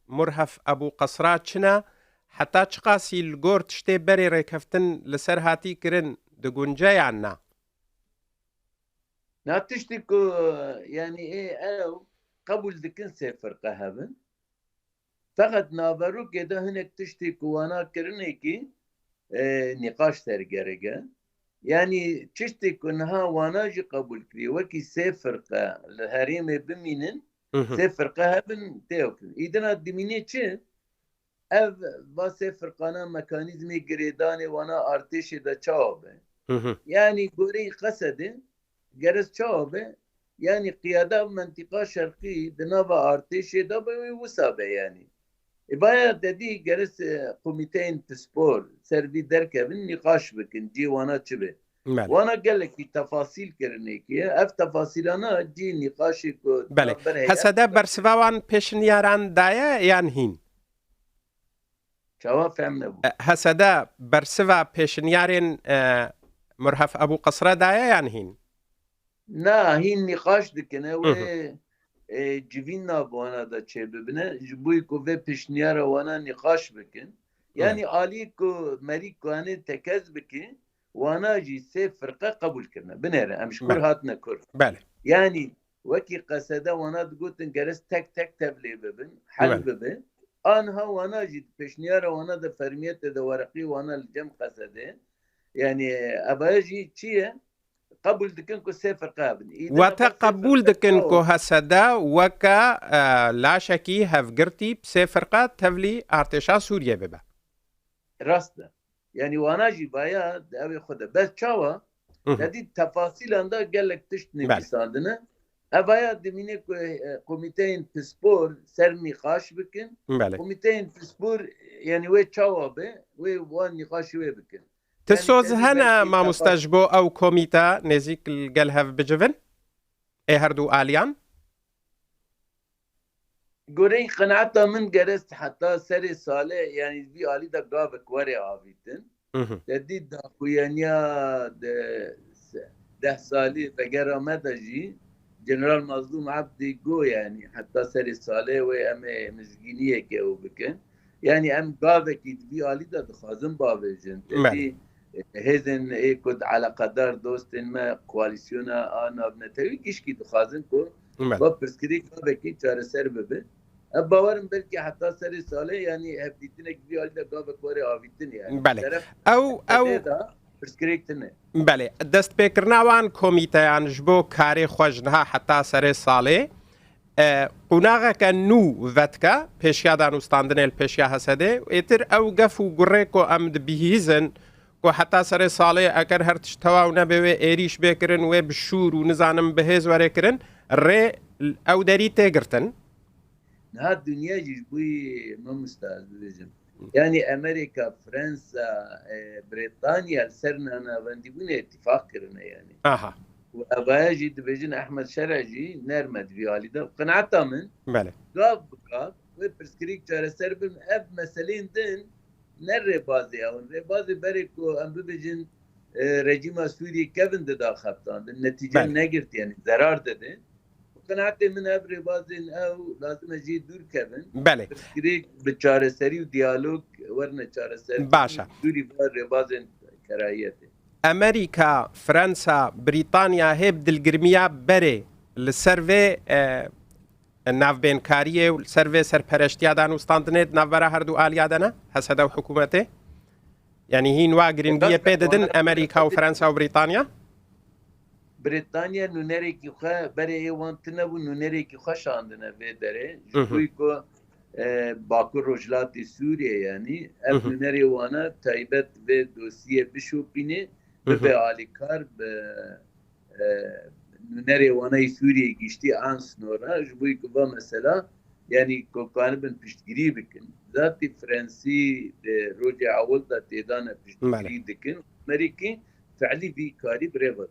مرهف ابو قصرات چنا حتى چقاسي الگور تشتي بري ريكفتن لسر هاتي كرن دقونجاي عنا ناتشتي كو يعني ايه او قبول دكن سفر قهبن فقط نابرو كده هناك تشتي كوانا كرنيكي نقاش سرگرگه يعني تشتي كنها واناجي قبول كري وكي سفر قه الهريم بمينن سفر قهبن تيوكن اذا دميني چه ev vase fırkana mekanizmi giredani wana artışı da çabe. Yani göre kasedi gerez çabe yani kıyada mentika şarkı dınava artışı da böyle vusabe yani. Baya dedi gerez komitein spor servi derkevin nikaş bikin ci wana çıbe. Wana gelek ki tafasil kerine ki ev tafasilana ci nikaşı ko. Hasada bersvawan peşniyaran daya yanhin. هسدا برسوا پیشنیارین مرهف ابو قصره دایا یان هین؟ نه هین نقاش دکنه و جوین نابوانا دا چه ببینه جبوی که و پیشنیار وانا نقاش بکن یعنی آلی که مری کوانه تکز بکن وانا جی سه فرقه قبول کرنه بنره امشکور هات نکر یعنی وکی قصده وانا دگوتن گرس تک تک تبلی ببین حل ببین آنها وانا جد پیشنیار وانا ده فرمیت ده ورقی وانا الجم قصده يعني اباجي چیه قبول دکن کو سفر قابل وتا قبول دکن کو هسدا وکا لا شکی هفگرتی بسفر قاد تفلی ارتشا سوریه ببا راسته يعني وانا جي بايا ده خود بس چاوا دادی تفاصیل انده گلک تشت نویساندنه اویا دمینه کمیتین پسپور سر نقاش بکن کمیتین پسپور يعني وی چاوابه وی وان نقاش وی بکن تسوز هنا ما مستجبو او كوميتا نزيك القلهف بجفن اي هردو آليان قرين قناعتا من قرست حتى سري صالح يعني بي آلي دا قابك وري آفيتن تديد دا خويانيا ده سالي بقرا مدجي جنرال مظلوم عبدي جو يعني حتى سري صالح و ام مزگینیه که او بکن يعني ام قابك بي آلي دا دخازن بابجن تدي هزن ايكود على قدر دوست ما كواليسيونا انا بنتوي كيشكي دخازن كو وبرسكري قابكي چاره سر ببه باورم بلکه حتی سر ساله يعني هبديتنا كبير على قابك وري آفيتن يعني بله او برسكريكتنه بله دست بكرناوان كوميتيان جبو كاري خوجنها حتى سر ساله قناغا كنو ذاتكا پیشیادان استاندن الپیشیا هسده اتر او گفو گريكو امد بيهيزن کو حتی سر ساله اگر هر تشتوا و نبوه ایریش بکرن و بشور و نزانم بهز وره کرن ری او داری تگرتن نه دنیا جیبوی ما مستعد يعني امريكا فرنسا بريطانيا سرنا انا بنديبون اتفاق كرنا يعني واباجي دبجن احمد شرعجي نرمد فيالي ده قناعتا من بله قاب وبرسكريك جار سربن اب مسالين دين نر بازی اون بازی برای کو ام ببجن رژیم سوری کevin de da خفتان نتیجه نگرفت یعنی ضرر داده قناعت من ابر بازی او لازم اجي دور کevin بله فکری به چاره سری و دیالوگ ورنه چاره سری باشه دوری بار بازی کرایت امریکا فرانسا بریتانیا هب دلگرمیا بره لسروی ناف بینکاریه و سروی سرپرشتیادان استاندنید ناورا هردو آلیادانا هسده و حکومته یعنی هین واگرینگیه پیددن امریکا و فرانسا و بریتانیا بریتانیا نونری کی خواه بره ایوان تنبو نونری کی خواه شاندنه بیدره جبوی که باکو رجلات سوریه یعنی اف نونری وانا تایبت به دوسیه بشوپینه به آلیکار به نونری وانای سوریه گشتی آنس نورا جبوی که با مثلا يعني كوكانبن بيشتري بكن ذاتي فرنسي روجي عولتا تيدانا بيشتري دكن امريكي فعلي بي كاري بريفادو